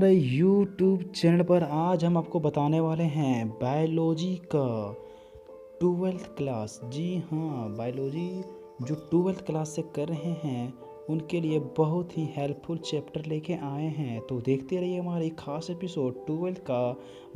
हमारे YouTube channel पर आज हम आपको बताने वाले हैं बायोलॉजी का 12th क्लास। जी हाँ, बायोलॉजी जो 12th क्लास से कर रहे हैं उनके लिए बहुत ही हेल्पफुल चैप्टर लेके आए हैं। तो देखते रहिए हमारे एक खास एपिसोड 12th का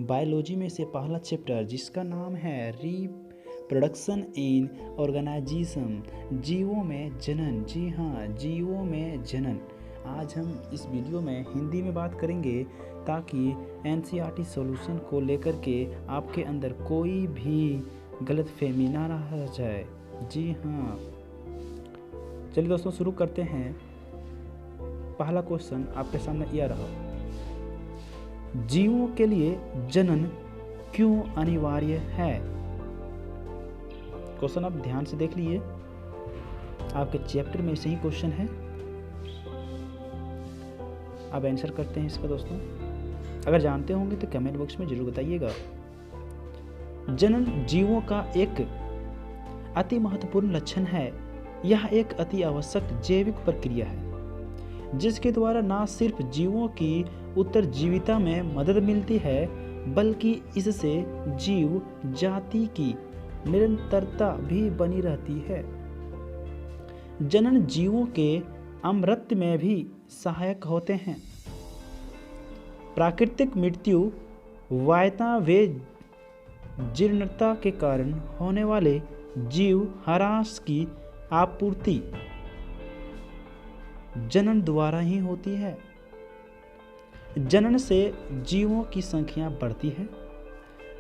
बायोलॉजी में से पहला चैप्टर, जिसका नाम है रिप्रोडक्शन इन ऑर्गेनिज्म, जीवों में जनन। जी हाँ, जीवों में जनन। आज हम इस वीडियो में हिंदी में बात करेंगे ताकि एनसीईआरटी सॉल्यूशन को लेकर के आपके अंदर कोई भी गलतफहमी ना रह जाए। जी हाँ, चलिए दोस्तों शुरू करते हैं। पहला क्वेश्चन आपके सामने यह रहा, जीवों के लिए जनन क्यों अनिवार्य है? क्वेश्चन आप ध्यान से देख लीजिए, आपके चैप्टर में से ही क्वेश्चन है। अब आंसर करते हैं इसका दोस्तों। अगर जानते होंगे तो कमेंट बॉक्स में जरूर बताइएगा। जनन जीवों का एक अति महत्वपूर्ण लक्षण है। यह एक अति आवश्यक जैविक प्रक्रिया है जिसके द्वारा न सिर्फ जीवों की उत्तरजीविता में मदद मिलती है बल्कि इससे जीव जाति की निरंतरता भी बनी रहती है। जनन जीवों के अमृत में भी सहायक होते हैं। प्राकृतिक मृत्यु, वायता व जीर्णता के कारण होने वाले जीव ह्रास की आपूर्ति जनन द्वारा ही होती है। जनन से जीवों की संख्या बढ़ती है।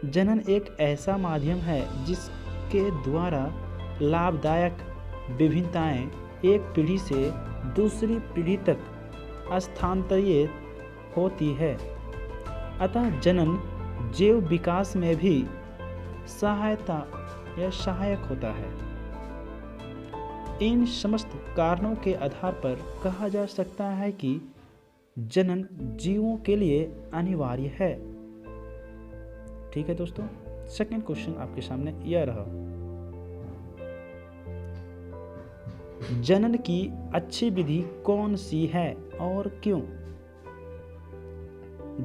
जनन एक ऐसा माध्यम है जिसके द्वारा लाभदायक विभिन्नताएं एक पीढ़ी से दूसरी पीढ़ी तक स्थानांतरित होती है। अतः जनन जैव विकास में भी सहायक होता है। इन समस्त कारणों के आधार पर कहा जा सकता है कि जनन जीवों के लिए अनिवार्य है। ठीक है दोस्तों, सेकंड क्वेश्चन आपके सामने यह रहा, जनन की अच्छी विधि कौन सी है और क्यों?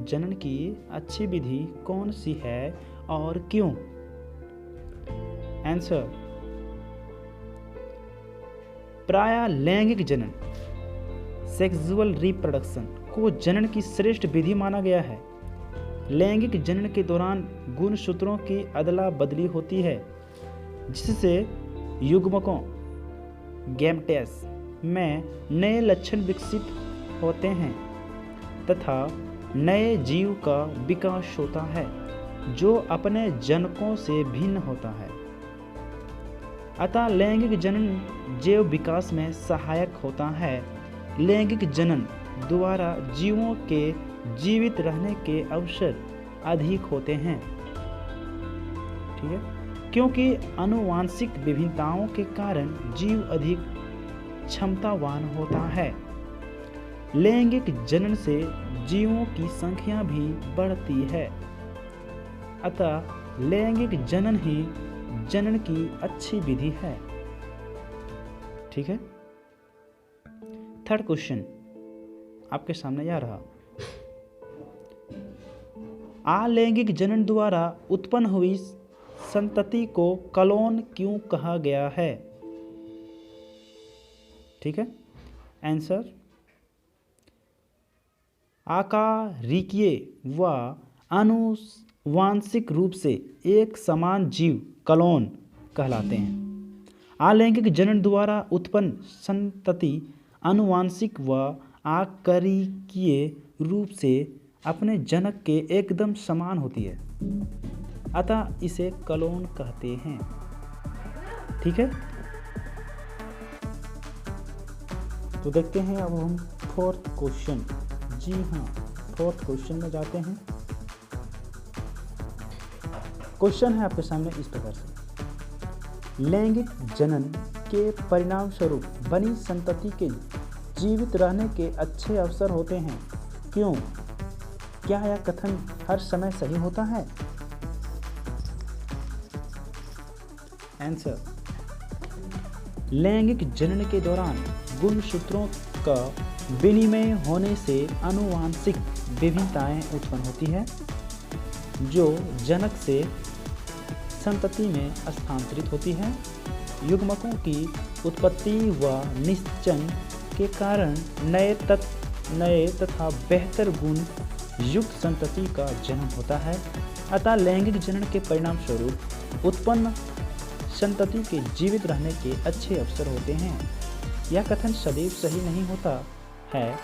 जनन की अच्छी विधि कौन सी है और क्यों? आंसर, प्रायः लैंगिक जनन, सेक्सुअल रिप्रोडक्शन को जनन की श्रेष्ठ विधि माना गया है। लैंगिक जनन के दौरान गुणसूत्रों की अदला बदली होती है जिससे युग्मकों गैमेट्स में नए लक्षण विकसित होते हैं तथा नए जीव का विकास होता है जो अपने जनकों से भिन्न होता है। अतः लैंगिक जनन जैव विकास में सहायक होता है। लैंगिक जनन द्वारा जीवों के जीवित रहने के अवसर अधिक होते हैं। ठीक है, क्योंकि आनुवांशिक विभिन्नताओं के कारण जीव अधिक क्षमतावान होता है। लैंगिक जनन से जीवों की संख्या भी बढ़ती है। अतः लैंगिक जनन ही जनन की अच्छी विधि है। ठीक है, थर्ड क्वेश्चन आपके सामने यह रहा, अलैंगिक जनन द्वारा उत्पन्न हुई संतति को क्लोन क्यों कहा गया है? ठीक है, आंसर, आकारिकीय व आनुवांशिक रूप से एक समान जीव क्लोन कहलाते हैं। अलैंगिक जनन द्वारा उत्पन्न संतति आनुवांशिक व आकारिकीय रूप से अपने जनक के एकदम समान होती है, अतः इसे क्लोन कहते हैं। ठीक है, तो देखते हैं अब हम फोर्थ क्वेश्चन। जी हाँ, फोर्थ क्वेश्चन में जाते हैं। क्वेश्चन है आपके सामने इस प्रकार से, लैंगिक जनन के परिणाम स्वरूप बनी संतति के जीवित रहने के अच्छे अवसर होते हैं। क्यों? क्या यह कथन हर समय सही होता है? आंसर, लैंगिक जनन के दौरान गुणसूत्रों का विनिमय होने से आनुवांशिक विभिन्नताएं उत्पन्न होती है जो जनक से संतति में स्थानांतरित होती है। युग्मकों की उत्पत्ति व निश्चन के कारण नए तथा बेहतर गुण युक्त संतति का जन्म होता है। अतः लैंगिक जनन के परिणाम स्वरूप उत्पन्न संतति के जीवित रहने के अच्छे अवसर होते हैं। यह कथन सदैव सही नहीं होता है।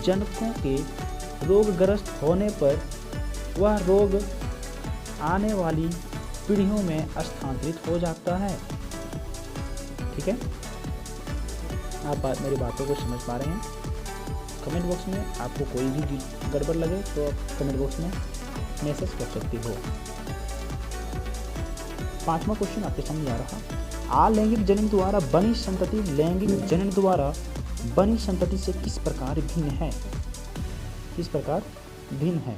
जनकों के रोगग्रस्त होने पर वह रोग आने वाली पीढ़ियों में स्थानांतरित हो जाता है। ठीक है, आप मेरी बातों को समझ पा रहे हैं? कमेंट बॉक्स में आपको कोई भी गड़बड़ लगे तो आप कमेंट बॉक्स में मैसेज कर सकती हो। 5वां क्वेश्चन आपके सामने आ रहा। अलैंगिक जनन द्वारा बनी संतति लैंगिक जनन द्वारा बनी संतति से किस प्रकार भिन्न है? किस प्रकार भिन्न है?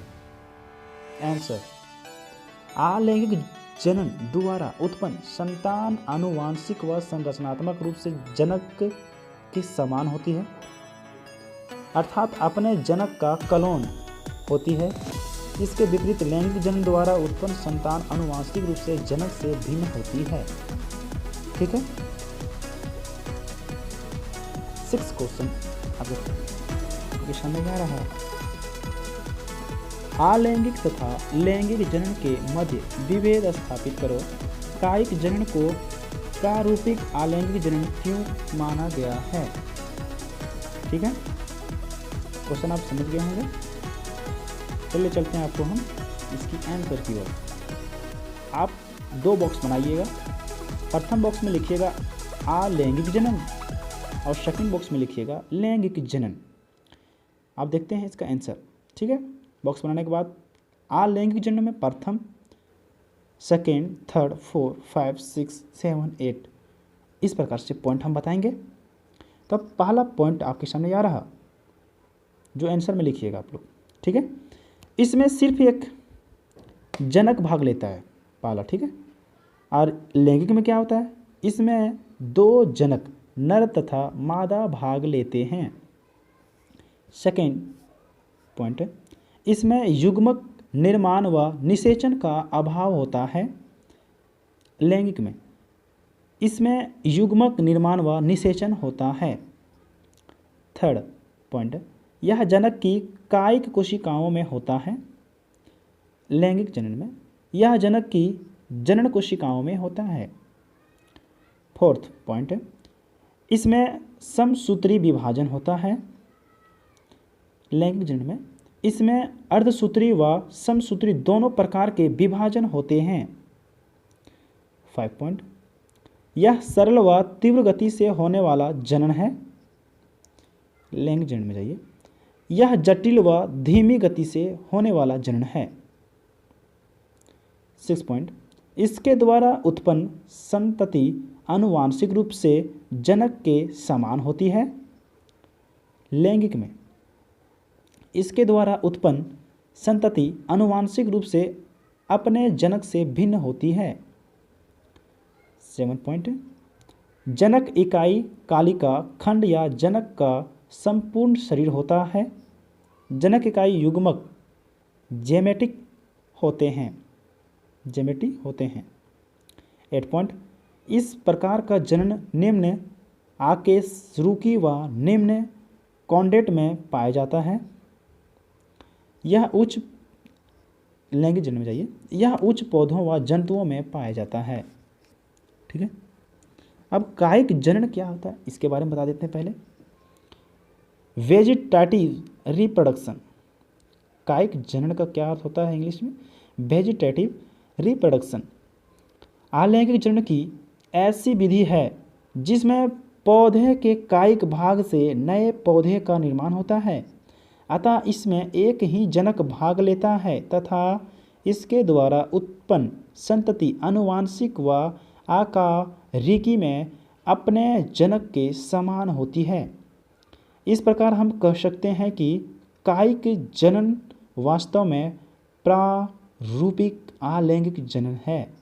आंसर, अलैंगिक जनन द्वारा उत्पन्न संतान आनुवांशिक व संरचनात्मक रूप से जनक के समान होती है, अर्थात अपने जनक का क्लोन होती है। इसके विपरीत लैंगिक जनन द्वारा उत्पन्न संतान आनुवांशिक रूप से जनक से भिन्न होती है। ठीक है, 6 क्वेश्चन आपके सामने आ रहा है। अलैंगिक तथा लैंगिक जनन के मध्य विभेद स्थापित करो। कायिक जनन को प्रारूपिक अलैंगिक जनन क्यों माना गया है? ठीक है, क्वेश्चन आप समझ गए होंगे। चलिए चलते हैं आपको हम इसकी आंसर की ओर। आप 2 बॉक्स बनाइएगा। प्रथम बॉक्स में लिखिएगा अलैंगिक जनन और सेकंड बॉक्स में लिखिएगा लैंगिक जनन। आप देखते हैं इसका आंसर। ठीक है, बॉक्स बनाने के बाद अलैंगिक जनन में प्रथम, सेकेंड, थर्ड, 4, 5, 6, 7, 8 इस प्रकार से पॉइंट हम बताएंगे। तो अब पहला पॉइंट आपके सामने आ रहा जो आंसर में लिखिएगा आप लोग। ठीक है, इसमें सिर्फ एक जनक भाग लेता है पहला। ठीक है, और लैंगिक में क्या होता है? इसमें 2 जनक नर तथा मादा भाग लेते हैं। सेकेंड पॉइंट, इसमें युग्मक निर्माण व निषेचन का अभाव होता है। लैंगिक में इसमें युग्मक निर्माण व निषेचन होता है। थर्ड पॉइंट, यह जनक की कायिक कोशिकाओं में होता है। लैंगिक जनन में यह जनक की जनन कोशिकाओं में होता है। फोर्थ पॉइंट, इसमें समसूत्री विभाजन होता है। लैंगिक जनन में इसमें अर्धसूत्री व समसूत्री दोनों प्रकार के विभाजन होते हैं। 5 पॉइंट, यह सरल व तीव्र गति से होने वाला जनन है। लैंगिक जनन में जाइए, यह जटिल व धीमी गति से होने वाला जनन है। 6 पॉइंट, इसके द्वारा उत्पन्न संतति आनुवांशिक रूप से जनक के समान होती है। लैंगिक में इसके द्वारा उत्पन्न संतति आनुवांशिक रूप से अपने जनक से भिन्न होती है। 7 पॉइंट, जनक इकाई कालिका खंड या जनक का संपूर्ण शरीर होता है। जनक इकाई युग्मक जेमेटिक होते हैं। 8 पॉइंट, इस प्रकार का जनन निम्न आकेशरूकी व निम्न कॉन्डेट में पाया जाता है। यह उच्च लैंगिक जनन में जाइए, यह उच्च पौधों व जंतुओं में पाया जाता है। ठीक है, अब कायिक जनन क्या होता है इसके बारे में बता देते हैं पहले। वेजिटेटिव रिप्रोडक्शन, कायिक जनन का क्या अर्थ होता है इंग्लिश में? वेजिटेटिव रिप्रोडक्शन अलैंगिक जनन की ऐसी विधि है जिसमें पौधे के कायिक भाग से नए पौधे का निर्माण होता है। अतः इसमें एक ही जनक भाग लेता है तथा इसके द्वारा उत्पन्न संतति आनुवांशिक व आकारिकी में अपने जनक के समान होती है। इस प्रकार हम कह सकते हैं कि कायिक जनन वास्तव में प्रारूपिक अलैंगिक जनन है।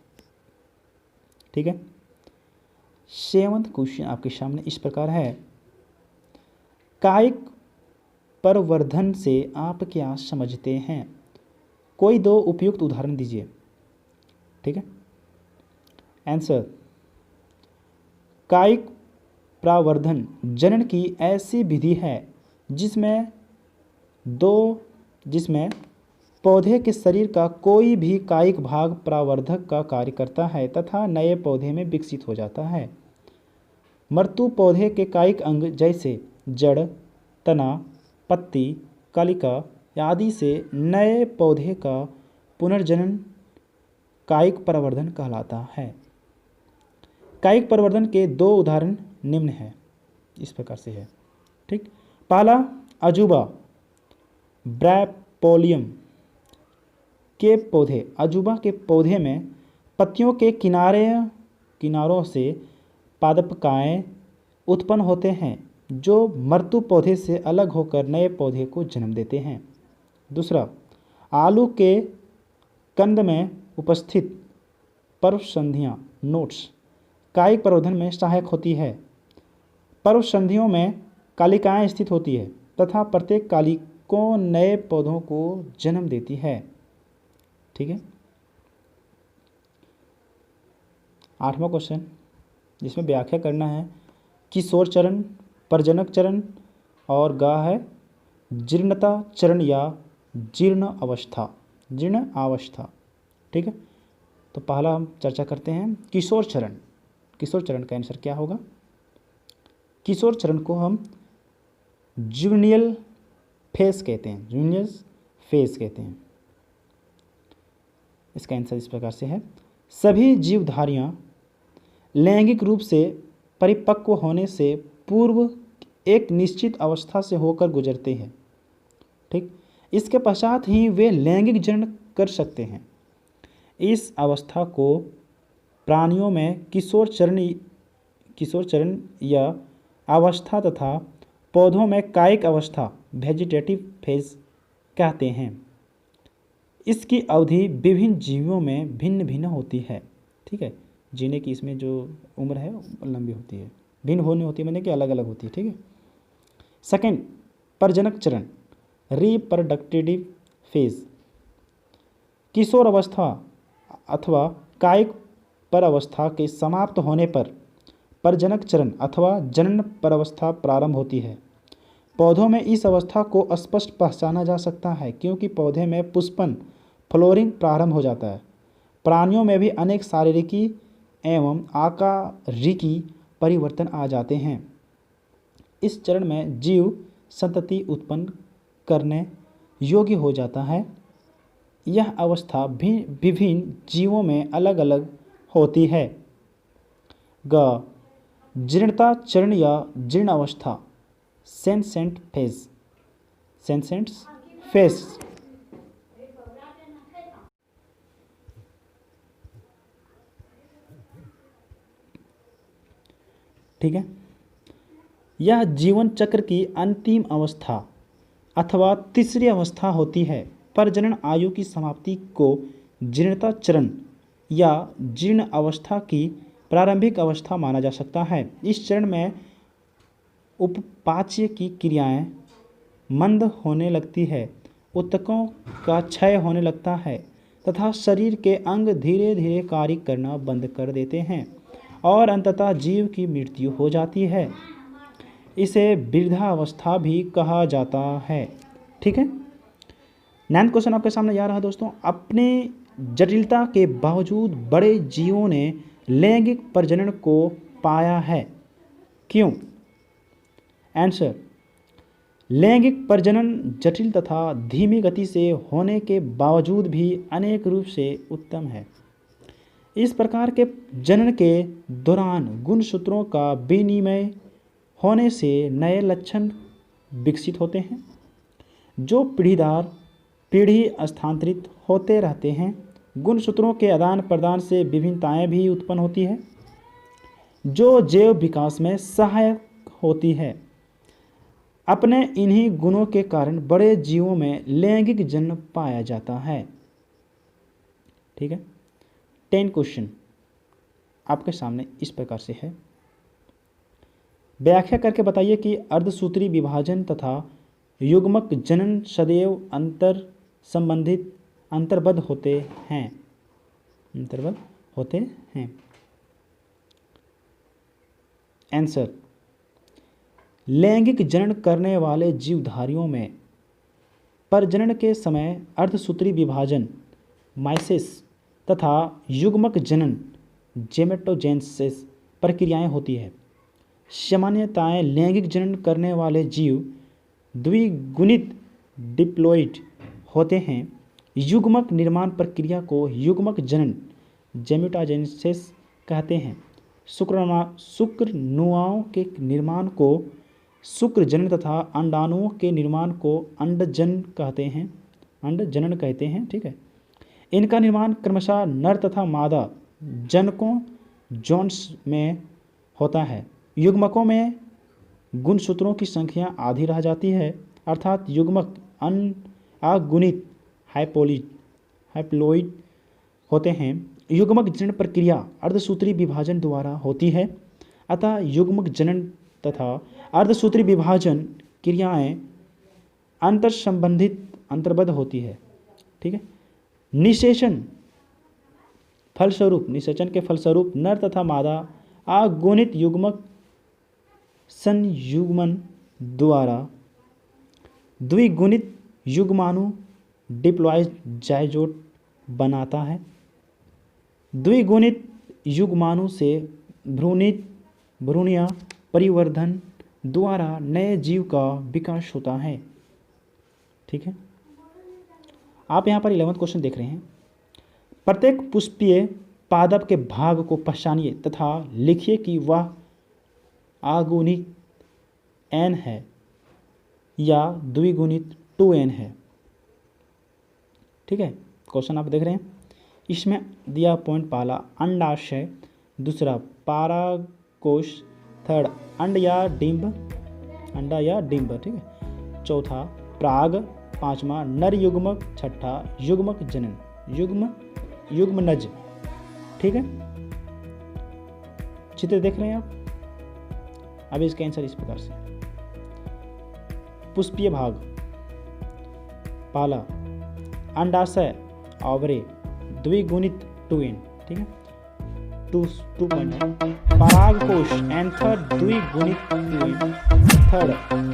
ठीक है, 7वां क्वेश्चन आपके सामने इस प्रकार है। कायिक प्रवर्धन से आप क्या समझते हैं? कोई दो उपयुक्त उदाहरण दीजिए। ठीक है, आंसर, कायिक प्रवर्धन जनन की ऐसी विधि है जिसमें पौधे के शरीर का कोई भी कायिक भाग प्रवर्धक का कार्य करता है तथा नए पौधे में विकसित हो जाता है। मृत्यु पौधे के कायिक अंग जैसे जड़, तना, पत्ती, कलिका आदि से नए पौधे का पुनर्जनन कायिक प्रवर्धन कहलाता है। कायिक प्रवर्धन के दो उदाहरण निम्न हैं, इस प्रकार से है। ठीक, पहला अजूबा ब्रैपोलियम के पौधे। अजूबा के पौधे में पत्तियों के किनारों से पादपकाएँ उत्पन्न होते हैं जो मृत्यु पौधे से अलग होकर नए पौधे को जन्म देते हैं। दूसरा, आलू के कंद में उपस्थित पर्वसंधियाँ नोट्स कायिक प्रवर्धन में सहायक होती है। पर्वसंधियों में कालिकाएँ स्थित होती है तथा प्रत्येक कालिकों नए पौधों को जन्म देती है। ठीक है, 8वां क्वेश्चन जिसमें व्याख्या करना है किशोर चरण, प्रजनक चरण और गा है जीर्णता चरण या जीर्ण अवस्था। ठीक है, तो पहला हम चर्चा करते हैं किशोर चरण। किशोर चरण का आंसर क्या होगा? किशोर चरण को हम जूनियल फेज कहते हैं। इसका आंसर इस प्रकार से है, सभी जीवधारियां लैंगिक रूप से परिपक्व होने से पूर्व एक निश्चित अवस्था से होकर गुजरते हैं। ठीक, इसके पश्चात ही वे लैंगिक जनन कर सकते हैं। इस अवस्था को प्राणियों में किशोर चरण या अवस्था तथा पौधों में कायिक अवस्था वेजिटेटिव फेज कहते हैं। इसकी अवधि विभिन्न जीवों में भिन्न भिन्न होती है। ठीक है, जीने की इसमें जो उम्र है लंबी होती है, भिन्न होनी होती है, मैंने कि अलग अलग होती है। ठीक है, सेकंड, प्रजनक चरण रिप्रोडक्टिव फेज। किशोर अवस्था अथवा कायिक परावस्था के समाप्त होने पर प्रजनक चरण अथवा जनन परावस्था प्रारंभ होती है। पौधों में इस अवस्था को स्पष्ट पहचाना जा सकता है क्योंकि पौधे में पुष्पन फ्लोरिंग प्रारंभ हो जाता है। प्राणियों में भी अनेक शारीरिकी एवं आकारिकी परिवर्तन आ जाते हैं। इस चरण में जीव संतति उत्पन्न करने योग्य हो जाता है। यह अवस्था विभिन्न जीवों में अलग अलग होती है। ग, जीर्णता चरण या जीर्ण अवस्था सेंसेंट फेज। ठीक है, यह जीवन चक्र की अंतिम अवस्था अथवा तीसरी अवस्था होती है। प्रजनन आयु की समाप्ति को जीर्णता चरण या जीर्ण अवस्था की प्रारंभिक अवस्था माना जा सकता है। इस चरण में उपपाच्य की क्रियाएं मंद होने लगती है, ऊतकों का क्षय होने लगता है तथा शरीर के अंग धीरे धीरे कार्य करना बंद कर देते हैं और अंततः जीव की मृत्यु हो जाती है। इसे वृद्धावस्था भी कहा जाता है। ठीक है, 9वां क्वेश्चन आपके सामने जा रहा है दोस्तों। अपने जटिलता के बावजूद बड़े जीवों ने लैंगिक प्रजनन को पाया है, क्यों? आंसर, लैंगिक प्रजनन जटिल तथा धीमी गति से होने के बावजूद भी अनेक रूप से उत्तम है। इस प्रकार के जनन के दौरान गुणसूत्रों का विनिमय होने से नए लक्षण विकसित होते हैं जो पीढ़ी स्थानांतरित होते रहते हैं। गुणसूत्रों के आदान प्रदान से विभिन्नताएं भी उत्पन्न होती है जो जैव विकास में सहायक होती है। अपने इन्हीं गुणों के कारण बड़े जीवों में लैंगिक जन्म पाया जाता है। ठीक है, 10 क्वेश्चन आपके सामने इस प्रकार से है। व्याख्या करके बताइए कि अर्धसूत्री विभाजन तथा युग्मक जनन सदैव अंतर्बद्ध होते हैं। अंतर्बद्ध होते हैं। आंसर, लैंगिक जनन करने वाले जीवधारियों में प्रजनन के समय अर्धसूत्री विभाजन माइसेस तथा युग्मक जनन जेमेटोजेनेसिस प्रक्रियाएं होती है। सामान्यतः लैंगिक जनन करने वाले जीव द्विगुणित डिप्लॉइड होते हैं। युग्मक निर्माण प्रक्रिया को युग्मक जनन जेमेटोजेनेसिस कहते हैं। शुक्राणुओं के निर्माण को शुक्र जनन तथा अंडाणुओं के निर्माण को अंडजनन कहते हैं। ठीक है। इनका निर्माण क्रमशः नर तथा मादा जनकों जोन्स में होता है। युग्मकों में गुणसूत्रों की संख्या आधी रह जाती है, अर्थात युग्मक अगुणित हैप्लॉइड होते हैं। युग्मक जनन प्रक्रिया अर्धसूत्री विभाजन द्वारा होती है, अतः युग्मक जनन तथा अर्धसूत्री विभाजन क्रियाएं अंतर्बद्ध होती है। ठीक है। निषेचन के फलस्वरूप नर तथा मादा अगुणित युग्मक संयुग्मन द्वारा द्विगुणित युग्माणु डिप्लॉइड जाइगोट बनाता है। द्विगुणित युग्माणु से भ्रूणीय परिवर्धन द्वारा नए जीव का विकास होता है। ठीक है। आप यहाँ पर 11वां क्वेश्चन देख रहे हैं। प्रत्येक पुष्पीय पादप के भाग को पहचानिए तथा लिखिए कि वह अगुणित n है या द्विगुणित 2n है। ठीक है। क्वेश्चन आप देख रहे हैं। इसमें दिया पॉइंट, पहला अंडाशय, दूसरा परागकोश, थर्ड अंडा या डिंब। ठीक है। चौथा प्राग, पांचवा नर युग्मक, छठा युग्मक जनन युग्मनज। ठीक है। चित्र देख रहे हैं आप। अब इसका आंसर इस प्रकार से, पुष्पीय भाग, पहला अंडाशय ओवरी द्विगुणित 2n। ठीक है। 2 पॉइंट। परागकोश एंड थर्ड द्विगुणित 2n, थर्ड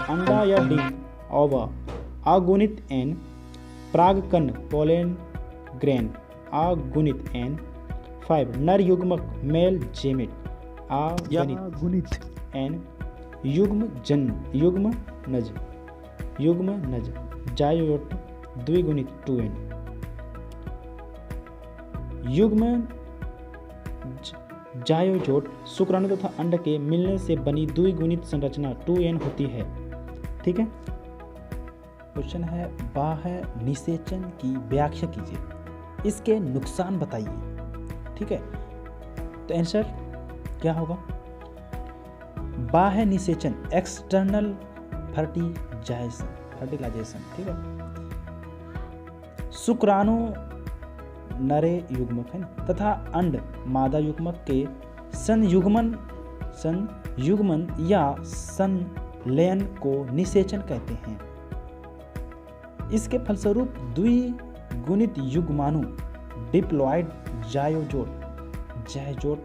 अंडा या डिंब ओवा अगुणित n, परागकण पोलन ग्रेन अगुणित n, 5 नर युग्मक मेल जेमेट अगुणित n, युग्मनज जाइगोट द्विगुणित 2n। युग्म जाइगोट शुक्राणु तथा अंड के मिलने से बनी द्विगुणित संरचना 2n होती है। ठीक है। क्वेश्चन है, बाह्य निषेचन की व्याख्या कीजिए, इसके नुकसान बताइए। ठीक है। तो आंसर क्या होगा? बाह्य निषेचन एक्सटर्नल फर्टिलाइजेशन। ठीक है। शुक्राणु नरे युग्मक है तथा अंड मादा युग्मक के संयुग्मन या संलयन को निषेचन कहते हैं। इसके फलस्वरूप द्विगुणित युग्माणु डिप्लॉइड जाइगोट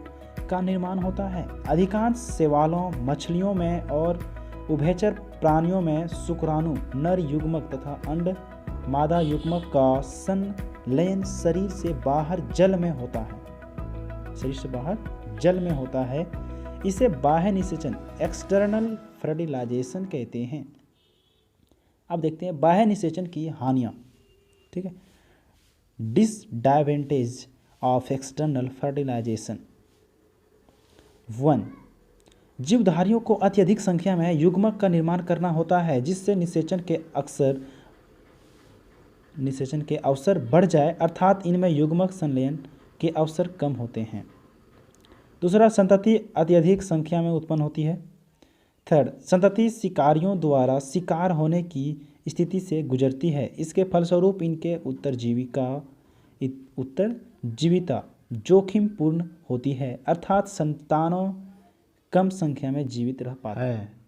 का निर्माण होता है। अधिकांश शैवालों, मछलियों में और उभयचर प्राणियों में शुक्राणु नर युग्मक तथा अंड मादा युग्मक का संलयन शरीर से बाहर जल में होता है। इसे बाह्य निषेचन एक्सटर्नल फर्टिलाइजेशन कहते हैं। अब देखते हैं बाह्य निषेचन की हानियाँ। ठीक है। Disadvantage of external fertilisation. 1. जीवधारियों को अत्यधिक संख्या में युग्मक का निर्माण करना होता है, जिससे निषेचन के अवसर बढ़ जाए, अर्थात इनमें युग्मक संलयन के अवसर कम होते हैं। दूसरा, संतति अत्यधिक संख्या में उत्पन्न होती है। थर्ड, संतति शिकारियों द्वारा शिकार होने की स्थिति से गुजरती है। इसके फलस्वरूप इनके उत्तरजीविता जोखिमपूर्ण होती है, अर्थात संतानों कम संख्या में जीवित रह पाता है।